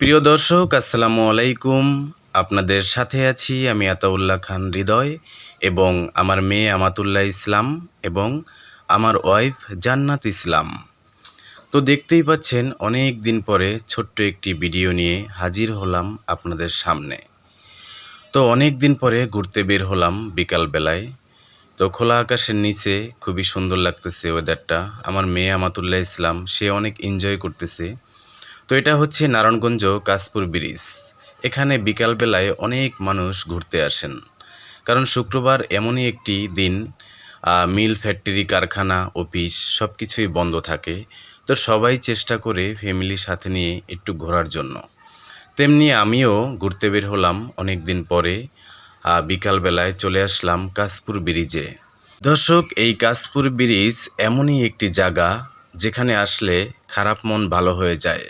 প্রিয় দর্শক, আসসালামু আলাইকুম। আপনাদের সাথে আছি আমি আতাউল্লাহ খান হৃদয় এবং আমার মেয়ে আমাতুল্লাহ ইসলাম এবং আমার ওয়াইফ জান্নাত ইসলাম। তো দেখতেই পাচ্ছেন অনেক দিন পরে ছোট্ট একটি ভিডিও নিয়ে হাজির হলাম আপনাদের সামনে। তো অনেক দিন পরে ঘুরতে বের হলাম বিকালবেলায়। তো খোলা আকাশের নিচে খুবই সুন্দর লাগতেছে ওয়েদারটা। আমার মেয়ে আমাতুল্লাহ ইসলাম সে অনেক এনজয় করতেছে। তো এটা হচ্ছে নারায়ণগঞ্জ কাশপুর ব্রিজ। এখানে বিকালবেলায় অনেক মানুষ ঘুরতে আসেন, কারণ শুক্রবার এমনই একটি দিন মিল ফ্যাক্টরি কারখানা অফিস সব কিছুই বন্ধ থাকে। তো সবাই চেষ্টা করে ফ্যামিলির সাথে নিয়ে একটু ঘোরার জন্য। তেমনি আমিও ঘুরতে বের হলাম অনেক দিন পরে। বিকালবেলায় চলে আসলাম কাশপুর ব্রিজে। দর্শক, এই কাশপুর ব্রিজ এমনই একটি জায়গা যেখানে আসলে খারাপ মন ভালো হয়ে যায়।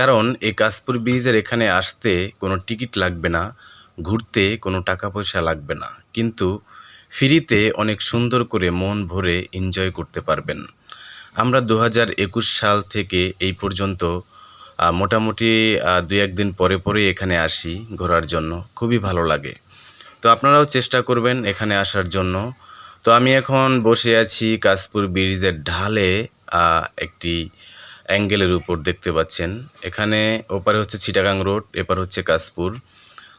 কারণ এই কাশপুর ব্রিজের এখানে আসতে কোনো টিকিট লাগবে না, ঘুরতে কোনো টাকা পয়সা লাগবে না, কিন্তু ফ্রিতে অনেক সুন্দর করে মন ভরে এনজয় করতে পারবেন। আমরা 2021 সাল থেকে এই পর্যন্ত মোটামুটি 2-1 দিন পরে পরে এখানে আসি ঘোরার জন্য, খুবই ভালো লাগে। তো আপনারাও চেষ্টা করবেন এখানে আসার জন্য। তো আমি এখন বসে আছি কাশপুর ব্রিজের ঢালে, একটি অ্যাঙ্গেলের উপর দেখতে পাচ্ছেন। এখানে ওপারে হচ্ছে চিটাগাং রোড, এপার হচ্ছে কাশপুর।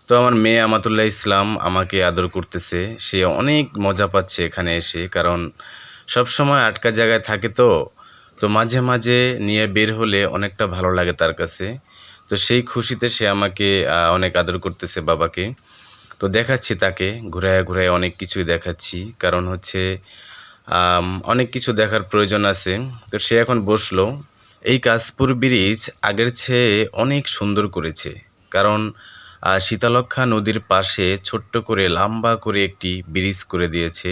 তো আমার মেয়ে আমাতুল্লাহ ইসলাম আমাকে আদর করতেছে, সে অনেক মজা পাচ্ছে এখানে এসে, কারণ সব সময় আটকা জায়গায় থাকে। তো মাঝে মাঝে নিয়ে বের হলে অনেকটা ভালো লাগে তার কাছে। তো সেই খুশিতে সে আমাকে অনেক আদর করতেছে বাবাকে। তো দেখাচ্ছি তাকে ঘুরায় ঘুরায় অনেক কিছুই দেখাচ্ছি, কারণ হচ্ছে অনেক কিছু দেখার প্রয়োজন আছে। তো সে এখন বসলো। এই কাশপুর ব্রিজ আগের চেয়ে অনেক সুন্দর করেছে, কারণ শীতলক্ষ্যা নদীর পাশে ছোট্ট করে লম্বা করে একটি ব্রিজ করে দিয়েছে,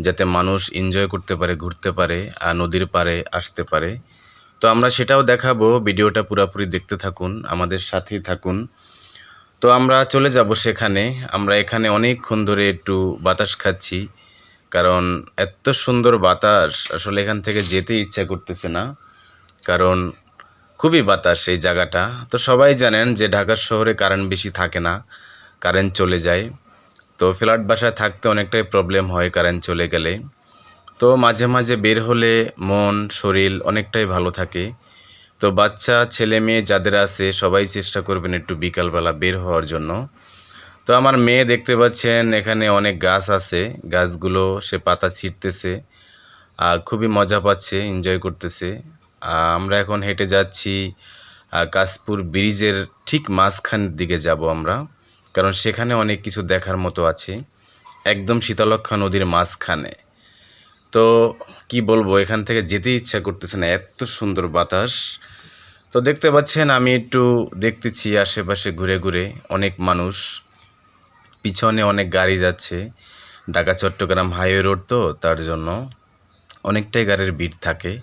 যাতে মানুষ এনজয় করতে পারে, ঘুরতে পারে, আর নদীর পাড়ে আসতে পারে। তো আমরা সেটাও দেখাবো, ভিডিওটা পুরোপুরি দেখতে থাকুন, আমাদের সাথেই থাকুন। তো আমরা চলে যাব সেখানে। আমরা এখানে অনেকক্ষণ ধরে একটু বাতাস খাচ্ছি, কারণ এত সুন্দর বাতাস, আসলে এখান থেকে যেতে ইচ্ছা করতেছে না, কারণ খুবই বাতাস এই জায়গাটা। তো সবাই জানেন যে ঢাকা শহরে কারেন্ট বেশি থাকে না, কারেন্ট চলে যায়। তো ফ্ল্যাট বাসায় থাকতে অনেকটাই প্রবলেম হয় কারেন্ট চলে গেলে। তো মাঝে মাঝে বের হলে মন শরীর অনেকটাই ভালো থাকে। তো বাচ্চা ছেলে মেয়ে যাদের আছে সবাই চেষ্টা করবেন একটু বিকালবেলা বের হওয়ার জন্য। তো আমার মেয়ে দেখতে পাচ্ছেন এখানে অনেক গাছ আছে, গাছগুলো সে পাতা ছিঁড়তেছে, খুবই মজা পাচ্ছে, এনজয় করতেছে। আমরা এখন হেঁটে যাচ্ছি কাশপুর ব্রিজের ঠিক মাঝখানের দিকে যাব আমরা, কারণ সেখানে অনেক কিছু দেখার মতো আছে, একদম শীতলক্ষ্যা নদীর মাঝখানে। তো কি বলবো, এখান থেকে যেতে ইচ্ছা করতেছে না, এত সুন্দর বাতাস। তো দেখতে পাচ্ছেন আমি একটু দেখতেছি আশেপাশে ঘুরে ঘুরে, অনেক মানুষ, পিছনে অনেক গাড়ি যাচ্ছে। ঢাকা চট্টগ্রাম হাইওয়ে রোড, তো তার জন্য অনেকটাই গাড়ির ভিড় থাকে।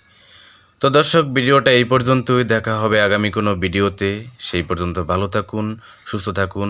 তো দর্শক, ভিডিওটা এই পর্যন্তই, দেখা হবে আগামী কোনো ভিডিওতে। সেই পর্যন্ত ভালো থাকুন, সুস্থ থাকুন।